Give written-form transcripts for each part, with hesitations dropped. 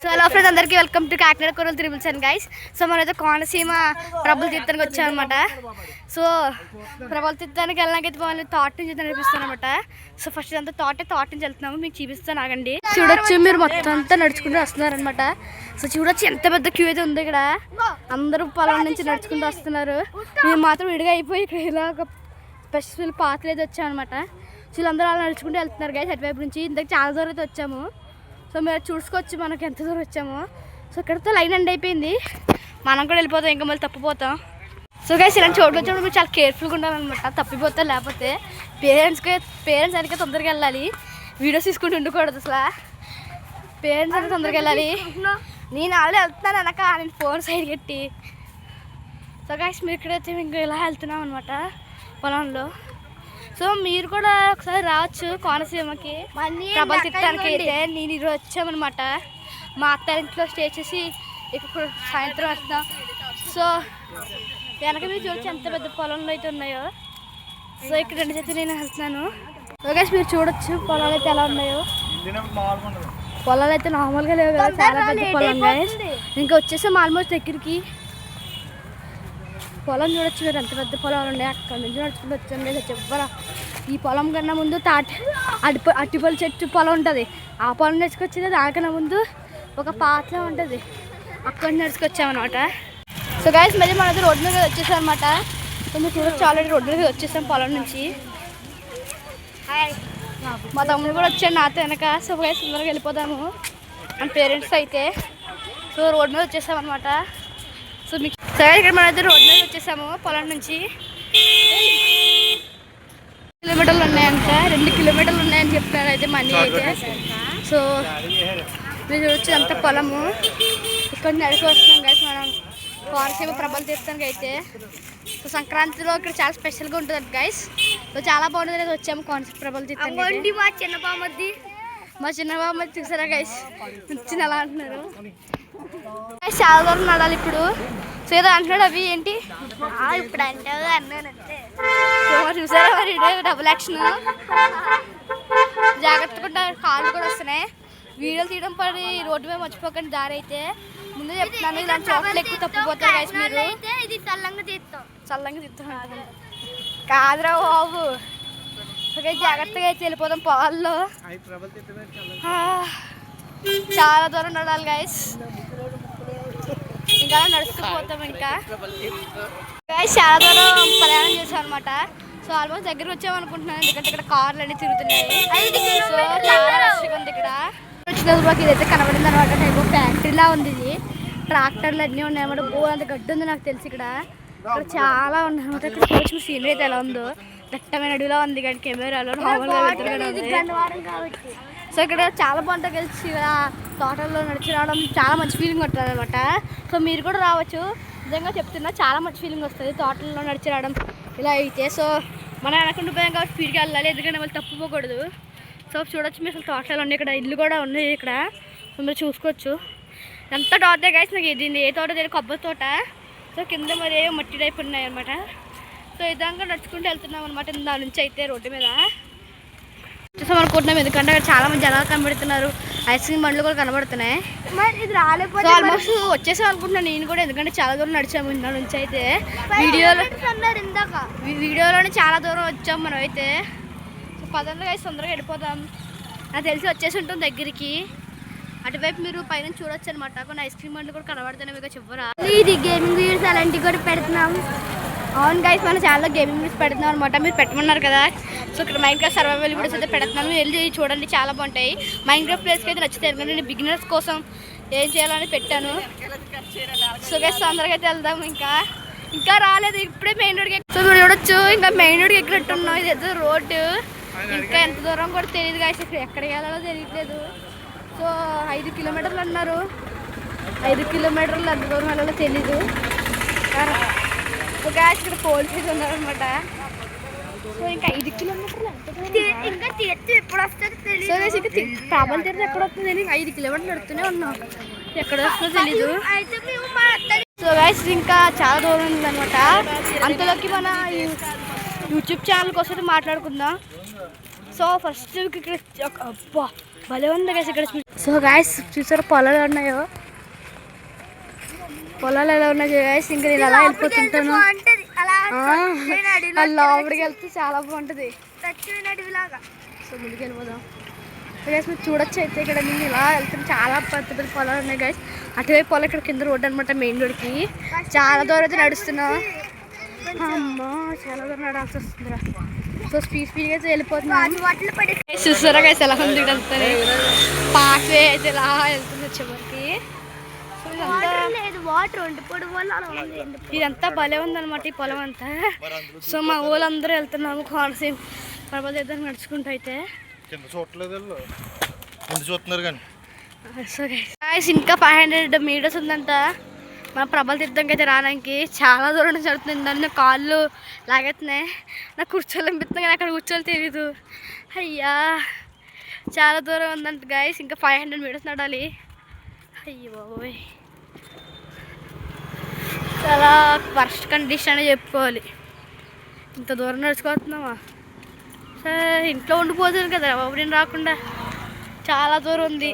So hello friends, అందరికీ welcome to Kakinada కొరలు త్రిబుల్స్ అండ్ గైస్. సో మనమైతే కోనసీమ ప్రభల తీర్థానికి వచ్చామన్నమాట. సో ప్రభల తీర్థానికి వెళ్ళడానికైతే వాళ్ళు తోట నుంచి నడిపిస్తాను అనమాట. సో ఫస్ట్ అంతా తోట నుంచి వెళ్తున్నాము, మీకు చూపిస్తాను ఆగండి. చూడొచ్చు, మీరు మొత్తం అంతా నడుచుకుంటూ వస్తున్నారనమాట. సో చూడొచ్చు ఎంత పెద్ద క్యూ అయితే ఉంది ఇక్కడ. అందరూ పొలం నుంచి నడుచుకుంటూ వస్తున్నారు. మేము మాత్రం విడిగా అయిపోయి ఇక్కడ ఇలా ఒక స్పెషల్ పాత్రలు అయితే వచ్చామన్నమాట. సో వీళ్ళందరూ అలా నడుచుకుంటూ వెళ్తున్నారు గైస్ అటువైపు నుంచి. ఇంతకు చాలా దూరం అయితే వచ్చాము. సో మీరు చూసుకోవచ్చు మనకి ఎంత దూరం వచ్చామో. సో ఇక్కడతో లైన్ ఎండ్ అయిపోయింది, మనం కూడా వెళ్ళిపోతాం, ఇంకా మళ్ళీ తప్పిపోతాం. సో గైస్ ఇలాంటి చోట్ల వచ్చినప్పుడు మీరు చాలా కేర్ఫుల్గా ఉండాలన్నమాట, తప్పిపోతాం. లేకపోతే పేరెంట్స్ అనేది తొందరగా వెళ్ళాలి, వీడియోస్ తీసుకుంటూ ఉండకూడదు. అసలు పేరెంట్స్ అనేది తొందరగా వెళ్ళాలి. నేను ఆల్రెడీ వెళ్తున్నాను అనక నేను ఫోన్ సైడ్ కట్టి. సో గైస్ మీరు ఇక్కడైతే ఇంకా ఇలా వెళ్తున్నాం అనమాట పొలంలో. సో మీరు కూడా ఒకసారి రావచ్చు కోనసీమకి ప్రభల తీర్థానికి. అయితే నేను ఈరోజు వచ్చామన్నమాట, మా అత్తారింట్లో స్టే చేసి ఇక్కడ సాయంత్రం వస్తాం. సో వెనక మీరు చూడొచ్చు ఎంత పెద్ద పొలంలో అయితే ఉన్నాయో. సో ఇక్కడ రెండు చేతులు నేను వెళ్తున్నాను. ఓకే మీరు చూడొచ్చు పొలాలు అయితే ఎలా ఉన్నాయో. పొలాలు అయితే నార్మల్గా లేవు కదా, చాలా పెద్ద పొలం గైస్. ఇంకా వచ్చేసాం ఆల్మోస్ట్ దగ్గరికి. పొలం చూడొచ్చు మీరు ఎంత పెద్ద పొలాలు ఉన్నాయి. అక్కడ నుంచి నడుచుకుంటూ వచ్చాను లేదా చెప్పరా. ఈ పొలం కన్నా ముందు అట్టిపల్లి చెట్టు పొలం ఉంటుంది, ఆ పొలం నడుచుకొచ్చేది. దానికన్నా ముందు ఒక పాత్ర ఉంటుంది, అక్కడ నడుచుకొచ్చామన్నమాట. సో గైస్ మళ్ళీ మనది రోడ్డు మీద వచ్చేసాం అనమాట. సో మీరు చూడొచ్చు ఆల్రెడీ రోడ్డు మీద వచ్చేసాం పొలం నుంచి. మా తమ్ముడు కూడా వచ్చాడు నాతో వెనక. సో గైస్ తొందరగా వెళ్ళిపోదాము మన పేరెంట్స్ అయితే. సో రోడ్డు మీద వచ్చేసాం అనమాట. సో మీకు సరే ఇక్కడ మనైతే రోడ్డు మీద వచ్చేసాము పొలం నుంచి. కిలోమీటర్లు ఉన్నాయంట, 2 కిలోమీటర్లు ఉన్నాయని చెప్తారు అయితే మనీ అయితే. సో మీరు చూడొచ్చు అంత పొలము. ఇక్కడ నడిచి వస్తున్నాం గైస్ మనం కోనసీమ ప్రభల తీర్థానికి అయితే. సో సంక్రాంతిలో ఇక్కడ చాలా స్పెషల్గా ఉంటుంది గైస్. సో చాలా బాగుంటుంది అనేది వచ్చాము కోనసీమ ప్రభల తీర్థానికి. మా చిన్న బామ్మది చూసారా గైస్, వచ్చిన ఎలా అంటున్నారు. చాలా దూరం నడాలి ఇప్పుడు. సో ఏదో అంటున్నాడు, అవి ఏంటి ఇప్పుడు అంటే అన్నానంటే. సో చూసారా మరి డబుల్ యాక్షన్. జాగ్రత్తగా కాళ్ళు కూడా వస్తున్నాయి. వీడియోలు తీయడం పడి రోడ్డు మీద మర్చిపోకండి. దారి అయితే ముందు చెప్తున్నాను, ఇలాంటి చోట్ల ఎక్కువ తప్పిపోతారు గైస్ మీరు. చల్లంగా తీస్తాం కాదురా బాబు. ఓకే జాగ్రత్తగా అయితే వెళ్ళిపోతాం పొలాల్లో. చాలా దూరం నడాలి గైస్, ఇంకా నడుచుకుపోతాం. ఇంకా గైస్ చాలా దూరం ప్రయాణం చేసాం అనమాట. సో ఆల్మోస్ట్ దగ్గరకు వచ్చామనుకుంటున్నాను, ఎందుకంటే ఇక్కడ కార్లు అన్నీ తిరుగుతున్నాయి. సో చాలా రష్గా ఉంది ఇక్కడ. వచ్చినప్పుడు మాకు ఇదైతే కనబడింది అనమాట. టైప్ ఫ్యాక్టరీలా ఉంది ఇది. ట్రాక్టర్లు అన్నీ ఉన్నాయి అన్నమాట. అంత గడ్డి ఉంది నాకు తెలిసి. ఇక్కడ చాలా ఉన్నాయి అనమాట. ఇక్కడ చూసిన సీనరీ అయితే ఎలా ఉందో, దట్టమైన అడవిలో ఉంది. కానీ కెమెరాలో నార్మల్గా వెళ్తుంది. సో ఇక్కడ చాలా బాగుంటుంది కలిసి ఇక్కడ తోటల్లో నడిచి రావడం చాలా మంచి ఫీలింగ్ ఉంటుంది అనమాట. సో మీరు కూడా రావచ్చు, నిజంగా చెప్తున్నా చాలా మంచి ఫీలింగ్ వస్తుంది తోటల్లో నడిచి రావడం ఇలా అయితే. సో మనం వెనకుండా పోయాం కాబట్టి స్పీడ్కి వెళ్ళాలి, ఎందుకంటే మళ్ళీ తప్పిపోకూడదు. సో చూడొచ్చు మీరు అసలు తోటలు ఉన్నాయి, ఇక్కడ ఇల్లు కూడా ఉన్నాయి ఇక్కడ. సో మీరు చూసుకోవచ్చు ఎంత తోట గైస్. నాకు ఇది ఏ తోట తెలియదు, కొబ్బరి తోట. సో కింద మరి మట్టి టైప్ ఉన్నాయి అనమాట. సో ఈ విధంగా నడుచుకుంటూ వెళ్తున్నాం అనమాట దాని నుంచి అయితే రోడ్డు మీద. చూసాం అనుకుంటున్నాం, ఎందుకంటే అక్కడ చాలా మంది జనాలు కనబడుతున్నారు, ఐస్ క్రీమ్ బండ్లు కూడా కనబడుతున్నాయి. ఇది రాలేకపోతే ఆల్మోస్ట్ వచ్చేసాం అనుకుంటున్నాను నేను కూడా, ఎందుకంటే చాలా దూరం నడిచాము ఇందా నుంచి అయితే. వీడియోలోనే చాలా దూరం వచ్చాము మనం అయితే. సో పదంగా అయితే తొందరగా వెళ్ళిపోతాం. నాకు తెలిసి వచ్చేసి ఉంటాం దగ్గరికి. అటువైపు మీరు పైన చూడొచ్చు అనమాట, కొన్ని ఐస్ క్రీమ్ బండ్లు కూడా కనబడుతున్నాయి మీకు చివర. ఇది గేమింగ్ వీడియోస్ అలాంటివి కూడా పెడుతున్నాం. అవును గైస్, మన ఛానల్లో గేమింగ్ వీడియోస్ పెడుతున్నాం అనమాట, మీరు పెట్టమన్నారు కదా. సో ఇక్కడ మైన్క్రాఫ్ట్ సర్వైవల్ వీడియోస్ అయితే పెడుతున్నాను, వెళ్ళి చూడండి చాలా బాగుంటాయి. మైన్క్రాఫ్ట్ ప్లేస్కి అయితే నచ్చితే ఎందుకంటే నేను బిగినర్స్ కోసం ఏం చేయాలని పెట్టాను. సో గైస్ తొందరగా అయితే వెళ్దాం. ఇంకా రాలేదు, ఇప్పుడే మెయిన్ రోడ్కి. సో మీరు చూడొచ్చు ఇంకా మెయిన్ రోడ్కి ఎక్కినట్టున్నాం. ఇది ఏదో రోడ్డు, ఇంకా ఎంత దూరం కూడా తెలియదు గైస్, ఇక్కడ ఎక్కడికి వెళ్ళాలో తెలియట్లేదు. సో 5 కిలోమీటర్లు అన్నారు, 5 కిలోమీటర్లు ఎంత దూరం వెళ్ళాలో తెలీదు. సో గైస్ ఇక్కడ పోలీసులు ఉన్నారనమాట. సో ఇంకా 5 కిలోమీటర్లు ఇంకా తీర్చి ఎప్పుడు వస్తుందో తెలియదు. సో గైస్ ఇంకా ప్రభల తీర్థం ఎక్కడ వస్తుంది తెలియదు, 5 కిలోమీటర్లు నడుస్తూనే ఉన్నాం, ఎక్కడ వస్తుందో తెలీదు. సో గైస్ ఇంకా చాలా దూరం ఉందన్నమాట. అంతలోకి మన యూట్యూబ్ ఛానల్ కోసం మాట్లాడుకుందాం. సో ఫస్ట్ ఇక్కడ అబ్బా భలే ఉంది గైస్ ఇక్కడ సో గాయస్ చూసారా పొలాలు ఉన్నాయో, పొలాలు ఎలా ఉన్నాయి గాయస్. ఇంకా నేను అలా వెళ్ళిపోతుంటాను. లోపలికి వెళ్తే చాలా బాగుంటుంది. సో ముందుకు వెళ్ళిపోదాం. గైస్ మీరు చూడొచ్చు అయితే ఇక్కడ నేను ఇలా వెళ్తాను. చాలా పెద్ద పెద్ద పొలాలు ఉన్నాయి గైస్. అటువైపు పొలం ఇక్కడ కింద రోడ్డు అనమాట, మెయిన్ రోడ్కి. చాలా దూరం అయితే నడుస్తున్నాం. అమ్మా చాలా దూరం నడాల్సి వస్తుందిరా. సో స్పీడ్గా అయితే వెళ్ళిపోతున్నాం. చూస్తారా గైస్ ఎలా ఉంది వెళ్తాను. పాత్వే అయితే ఇలా వెళ్తుంది చివరికి. ఇదంతా భలే ఉందన్నమాట ఈ పొలం అంతా. సో మా ఊళ్ళందరూ వెళ్తున్నాము కోనసీమ పర్వత తీర్థం నడుచుకుంటూ అయితే. సో గైస్ ఇంకా 500 మీటర్స్ ఉందంట మన ప్రభల తీర్థంకి అయితే రావడానికి. చాలా దూరం నుంచి నడుస్తుంది. నన్ను కాళ్ళు లాగెత్తున్నాయి. నాకు కూర్చోలేనిపిస్తుంది కానీ అక్కడ కూర్చోని తెలియదు. అయ్యా చాలా దూరం ఉందంట గైస్. ఇంకా 500 మీటర్స్ నడాలి. అయ్యో బాబోయ్ చాలా వర్స్ట్ కండిషన్ అని చెప్పుకోవాలి. ఇంత దూరం నడుచుకోతున్నామా. సరే ఇంట్లో ఉండిపోతుంది కదా బాబు నేను రాకుండా. చాలా దూరం ఉంది.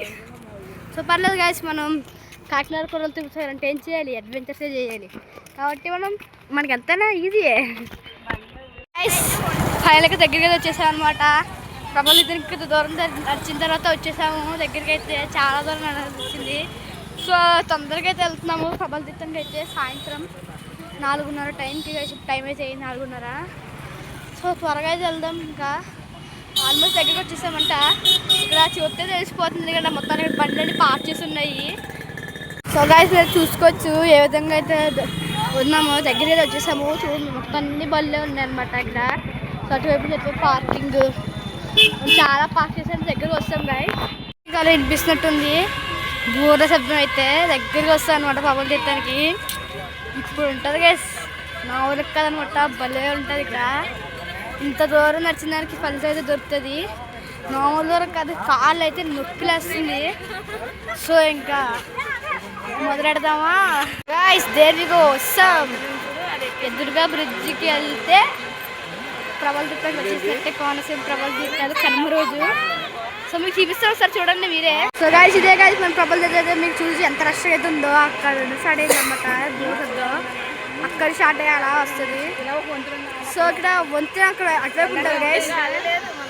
సో పర్లేదు గాయస్, మనం కాకినాడ కొరలు తిప్పుతారంటే ఏం చేయాలి, అడ్వెంచర్సే చేయాలి. కాబట్టి మనకి ఎంతైనా ఈజీయే గైస్. ఫైనల్గా దగ్గరికి వచ్చేసాం అనమాట. ప్రభల దగ్గరికి దూరం నడిచిన తర్వాత వచ్చేసాము దగ్గరికి అయితే. చాలా దూరం నడిచింది. సో తొందరగా అయితే వెళ్తున్నాము ప్రభల తీర్థంకి అయితే. సాయంత్రం 4:30 టైంకి టైం అయితే 4:30. సో త్వరగా అయితే వెళ్దాం. ఇంకా ఆల్మోస్ట్ దగ్గరికి వచ్చేసామంట. ఇక్కడ చూస్తే తెలిసిపోతుంది కదా మొత్తానికి బండ్లన్నీ పార్క్ చేసి ఉన్నాయి. సో గాయస్ మీరు చూసుకోవచ్చు ఏ విధంగా అయితే ఉన్నామో. దగ్గర అయితే వచ్చేసాము. చూడండి మొత్తం అన్ని బళ్ళే ఉన్నాయి అనమాట ఇక్కడ. సో అటువైపు పార్కింగ్ చాలా పార్క్ చేసాము. దగ్గరకు వస్తాం గాయస్. ఇంకా వినిపిస్తున్నట్టుంది బూర శబ్దం అయితే. దగ్గరికి వస్తాం అనమాట ప్రభల తీర్థానికి. ఇప్పుడు ఉంటుంది గైస్ నా ఊరికి కదనమాట. భలే ఉంటుంది ఇక్కడ. ఇంత దూరం నడిచిన దానికి ఫలితం అయితే దొరుకుతుంది. మామూలు దూరం కాదు, కాళ్ళు అయితే నొప్పిలేస్తుంది. సో ఇంకా మొదలెడదామా గైస్. దేనికో వస్తాం. ఎదురుగా బ్రిడ్జికి వెళ్తే ప్రభల తీర్థానికి వచ్చేసినట్టే. కోనసీమ ప్రభల తీర్థాలు కనుమ రోజు. సో మీకు చూపిస్తాం సార్ చూడండి మీరే. సో గాయస్ ఇదే గాయస్ మన ప్రభల తీర్థం మీకు చూసి ఎంత రష్ అయితే ఉందో. అక్కడ స్టార్ట్ అయింది అనమాట దూరంలో. అక్కడ స్టార్ట్ అయ్యి అలా వస్తుంది. సో ఇక్కడ వంతెన అక్కడ అటువైపు ఉంటుంది గైస్.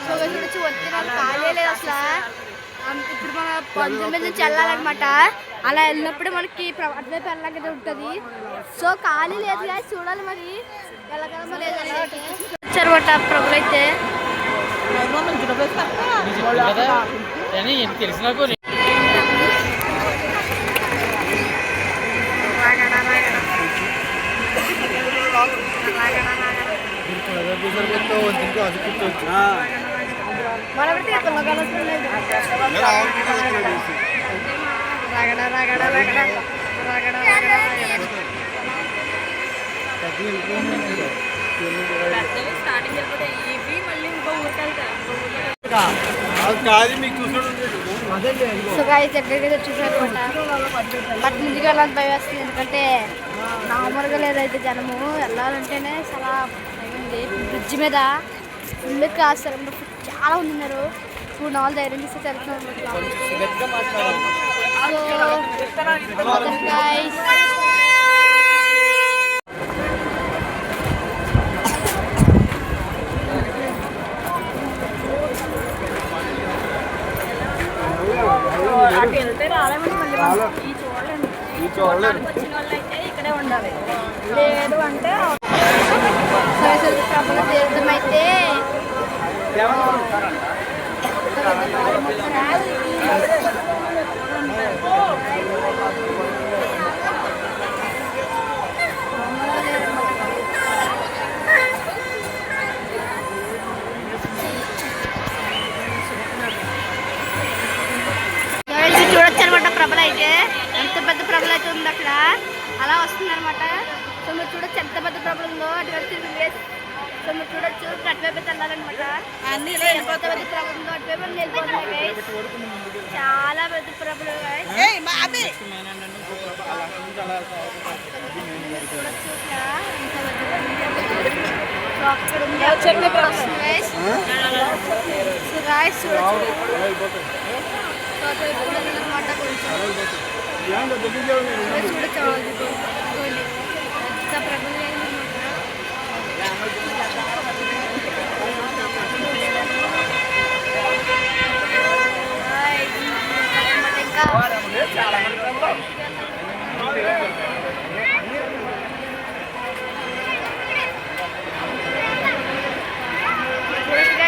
సో వచ్చి వంతెన ఖాళీ లేదు అసలు. ఇప్పుడు మన వంతెన మీద నుంచి వెళ్ళాలన్నమాట. అలా వెళ్ళినప్పుడు మనకి అటువైపు వెళ్ళాకైతే ఉంటుంది. సో ఖాళీ లేదు గైస్. చూడాలి మరి వెళ్ళగలమా లేదని వచ్చారన్నమాట ప్రభులు అయితే. తెలిసిన సో గాయస్ దగ్గరికి వచ్చేసారనమాట. బట్ ముందుగా వెళ్ళాలని భయం వేస్తుంది. ఎందుకంటే నార్మల్గా లేదైతే జనము వెళ్ళాలంటేనే చాలా అయింది. బ్రిడ్జ్ మీద ఫుల్ కాస్తారు చాలా మంది ఉన్నారు. ఇప్పుడు నాలుగు ధైర్యం చేస్తే వెళ్తున్నాం గైస్. వెళ్తే రాలేమని మళ్ళీ చూడలేదు. వచ్చిన వాళ్ళు అయితే ఇక్కడే ఉండాలి. లేదు అంటే ప్రభల తీర్థం అయితే చూడొచ్చు అనమాట. ప్రభలు అయితే ఎంత పెద్ద ప్రభలు అయితే ఉంది అక్కడ. అలా వస్తుంది అనమాట. సో మీరు చూడొచ్చు ఎంత పెద్ద ప్రభలు ఉందో. అటువైపు సో మీరు చూడొచ్చు అటువైపు అయితే వెళ్ళాలన్నమాట. అన్ని ఎంత పెద్ద ప్రభలు ఉందో అటువైపు వెళ్ళిపోతున్నాయి. చాలా పెద్ద ప్రభలు చూడొచ్చు. అక్కడ వస్తుంది. సో గాయస్ చూడొచ్చు అనమాట కొంచెం చూడచ్చు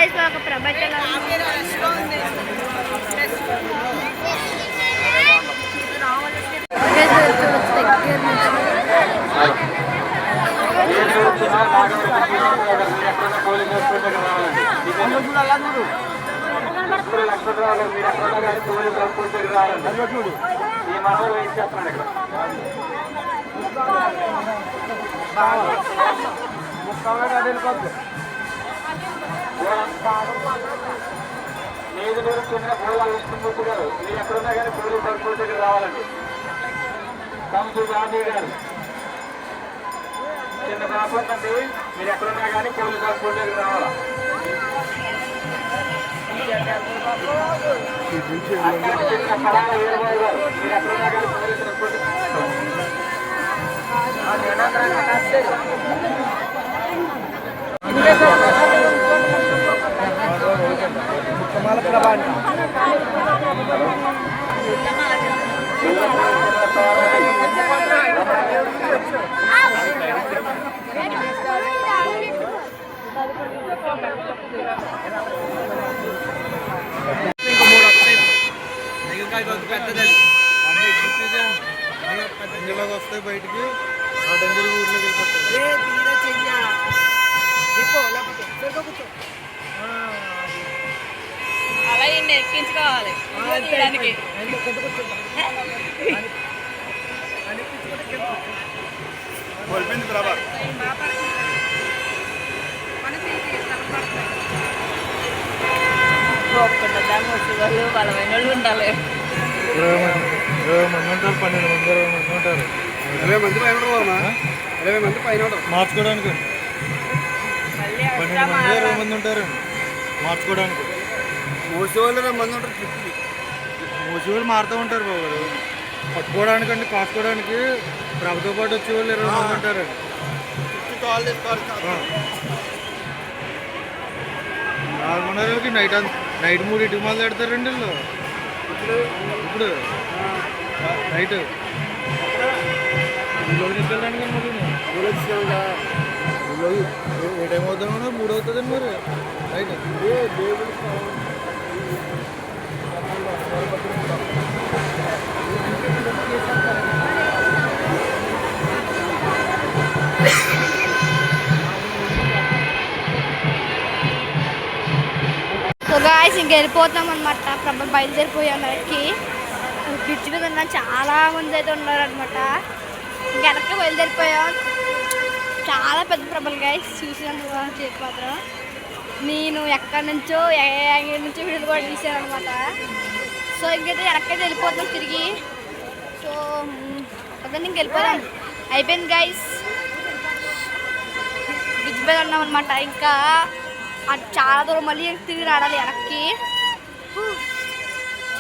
ప్రభుత్వం ఒక ప్రపంచం మీరు చెందిన పూల విష్ణుమూర్తి గారు మీరు ఎక్కడున్నా కానీ పోలీసు వర్కౌట్ దగ్గర రావాలండి. కంసు గాంధీ గారు చిన్న పాపం అండి, మీరు ఎక్కడున్నా కానీ పోలీసు వర్కౌట్ దగ్గర రావాలా. చిన్న పడాల వీరబాబు గారు మీరు ఎక్కడున్నా కానీ పోలీసు వర్కౌట్ వస్తాయి బయటికి ఆ డెంజర్ ఊర్లోకి వెళ్ళిపోతాయి. అలా ఎక్కించుకోవాలి ప్రభావం బలమైన వాళ్ళు ఉండాలి. 20 మంది ఉంటారు, 12 మంది 20 మంది ఉంటారు. 20 మంది పైన ఉంటారు. 20 మంది పైన ఉంటారు మార్చుకోవడానికి. 12 మంది 20 మంది ఉంటారు మార్చుకోవడానికి. మోసేవాళ్ళు 2 మంది ఉంటారు. మోసేవాళ్ళు మారుతూ ఉంటారు బాబు. పట్టుకోవడానికి అంటే కాసుకోవడానికి ప్రభుతో పాటు వచ్చేవాళ్ళు 20 మంది ఉంటారు. నాలుగున్నరకి నైట్ 3 మాట్లాడతారండి వీళ్ళు. ఇప్పుడు నైట్ తీసుకెళ్ళడానికి ఏ టైం అవుతాను 3 అవుతుందండి మరి నైట్. సో గాయస్ ఇంక వెళ్ళిపోతున్నాం అనమాట. ప్రభలు బయలుదేరిపోయాం వెనక్కి. బ్రిడ్జ్ మీద ఉన్న చాలా మంది అయితే ఉన్నారనమాట. ఇంక వెనక్కి బయలుదేరిపోయాం. చాలా పెద్ద ప్రభలు గాయస్ చూసినందుకు చెప్పి మాత్రం నేను ఎక్కడి నుంచో వీడియోలు కూడా తీసాను అనమాట. సో ఇంకైతే వెనక్కైతే వెళ్ళిపోతున్నాం తిరిగి. సో అదండి ఇంక వెళ్ళిపోదాం. అయిపోయింది గాయస్. బ్రిడ్జ్ మీద ఉన్నాం అనమాట. ఇంకా చాలా దూరం మళ్ళీ తిరిగి రావాలి వెనక్కి.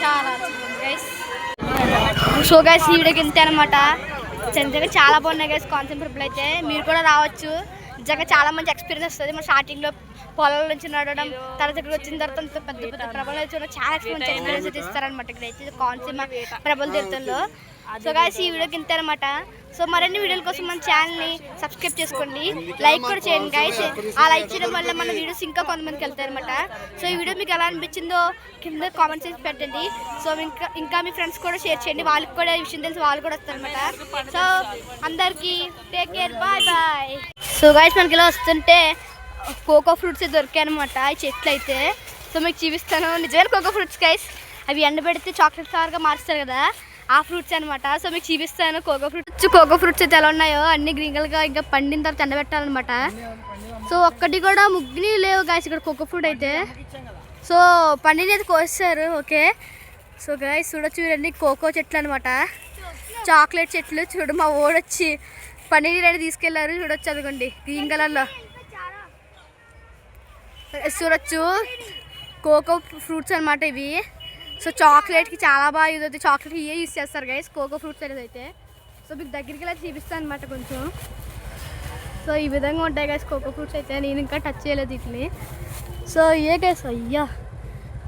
చాలా గైస్. సో గైస్ ఈ వీడియోకి ఇంతే అనమాట. నిజంగా చాలా బాగున్నాయి గైస్ కాన్సెప్ట్ ట్రిప్లు అయితే. మీరు కూడా రావచ్చు. నిజంగా చాలా మంచి ఎక్స్పీరియన్స్ వస్తుంది. మన స్టార్టింగ్లో పొలాల నుంచి నడవడం, తర్వాత ఇక్కడ వచ్చిన తర్వాత పెద్ద పెద్ద ప్రభలు అయితే చాలా ఎక్స్పీరియన్స్ అయితే ఇస్తారనమాట. ఇక్కడైతే కాన్సెప్ట్ ప్రభల తీర్థంలో. సో గైస్ ఈ వీడియోకి ఇంతే అనమాట. సో మరిన్ని వీడియోల కోసం మన ఛానల్ని సబ్స్క్రైబ్ చేసుకోండి, లైక్ కూడా చేయండి గైస్. ఆ లైక్ చేయడం వల్ల మన వీడియోస్ ఇంకా కొంతమందికి వెళ్తాయి అనమాట. సో ఈ వీడియో మీకు ఎలా అనిపించిందో కింద కామెంట్స్ చేసి పెట్టండి. సో ఇంకా మీ ఫ్రెండ్స్ కూడా షేర్ చేయండి, వాళ్ళకి కూడా ఈ విషయం తెలిసి వాళ్ళు కూడా వస్తారనమాట. సో అందరికీ take care, bye bye. So guys మనకి ఇలా వస్తుంటే కోకో ఫ్రూట్స్ దొరికాయి అనమాట ఈ చెట్లు అయితే. సో మీకు చూపిస్తాను నిజమైన కోకో ఫ్రూట్స్ గైస్. అవి ఎండబెడితే చాక్లెట్ కలర్గా మారుస్తారు కదా, ఆ ఫ్రూట్స్ అనమాట. సో మీకు చూపిస్తాను కోకో ఫ్రూట్స్ అయితే ఎలా ఉన్నాయో. అన్ని గ్రీన్ కలర్గా ఇంకా పండిన తర్వాత ఎండబెట్టాలన్నమాట. సో ఒక్కటి కూడా ముగ్గుని లేవు గాయస్ ఇక్కడ కోకో ఫ్రూట్ అయితే. సో పండిని అయితే కోస్తారు. ఓకే సో గాయస్ చూడొచ్చు, ఇవన్నీ కోకో చెట్లు అనమాట, చాక్లెట్ చెట్లు. చూడు మా ఓడొచ్చి పన్నీర్ అనేది తీసుకెళ్లారు. చూడొచ్చు అదిగోండి గ్రీన్ కలర్లో. చూడొచ్చు కోకో ఫ్రూట్స్ అనమాట ఇవి. సో చాక్లెట్కి చాలా బాగా యూజ్ అవుతుంది. చాక్లెట్ ఇవే యూజ్ చేస్తారు గైస్, కోకో ఫ్రూట్స్ అనేది అయితే. సో మీకు దగ్గరికి వెళ్ళి చూపిస్తాను అనమాట కొంచెం. సో ఈ విధంగా ఉంటాయి గైస్ కోకో ఫ్రూట్స్ అయితే. నేను ఇంకా టచ్ చేయలేదు వీటిని. సో ఇవే గైస్. అయ్యా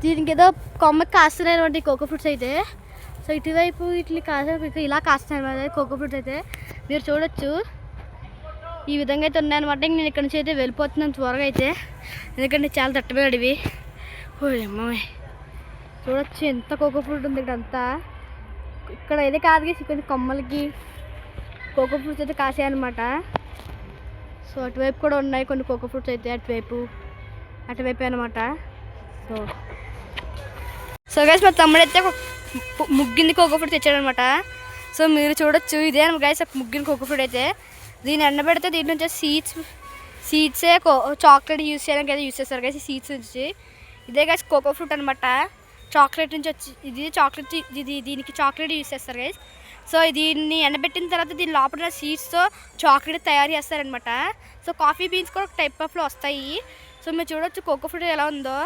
దీనికి ఏదో కొమ్మకి కాస్తున్నాయి అనమాట ఈ కోకో ఫ్రూట్స్ అయితే. సో ఇటువైపు వీటిని కాస్త ఇలా కాస్తున్నాయి అనమాట కోకో ఫ్రూట్స్ అయితే. మీరు చూడొచ్చు ఈ విధంగా అయితే ఉన్నాయన్నమాట. ఇంక నేను ఇక్కడ నుంచి అయితే వెళ్ళిపోతున్నాను త్వరగా అయితే, ఎందుకంటే చాలా దట్టబడివి. ఓ అమ్మాయి చూడొచ్చు ఎంత కోకో ఫ్రూట్ ఉంది ఇక్కడ అంతా. ఇక్కడ అయితే కాదు కొంచెం కొమ్మలకి కోకో ఫ్రూట్స్ అయితే కాసాయన్నమాట. సో అటువైపు కూడా ఉన్నాయి కొన్ని కోకో ఫ్రూట్స్ అయితే, అటువైపు అనమాట. సో గైస్ మా తమ్ముడైతే ముగ్గింది కోకో ఫ్రూట్ తెచ్చాడనమాట. సో మీరు చూడొచ్చు ఇదే గైస్ ముగ్గిన కోకో ఫ్రూట్ అయితే. దీన్ని ఎండబెడితే దీని నుంచి సీడ్సే చాక్లెట్ యూజ్ చేయడానికి అయితే యూజ్ చేస్తారు గైస్. ఈ సీడ్స్ నుంచి ఇదే గైస్ కోకో ఫ్రూట్ అనమాట. చాక్లెట్ నుంచి వచ్చి దీనికి చాక్లెట్ యూజ్ చేస్తారు గైస్. సో దీన్ని ఎండబెట్టిన తర్వాత దీని లోపల సీడ్స్తో చాక్లెట్ తయారు చేస్తారనమాట. సో కాఫీ బీన్స్ కూడా ఒక టైప్ ఆఫ్లో వస్తాయి. సో మీరు చూడొచ్చు కోకో ఫ్రూట్ ఎలా ఉందో.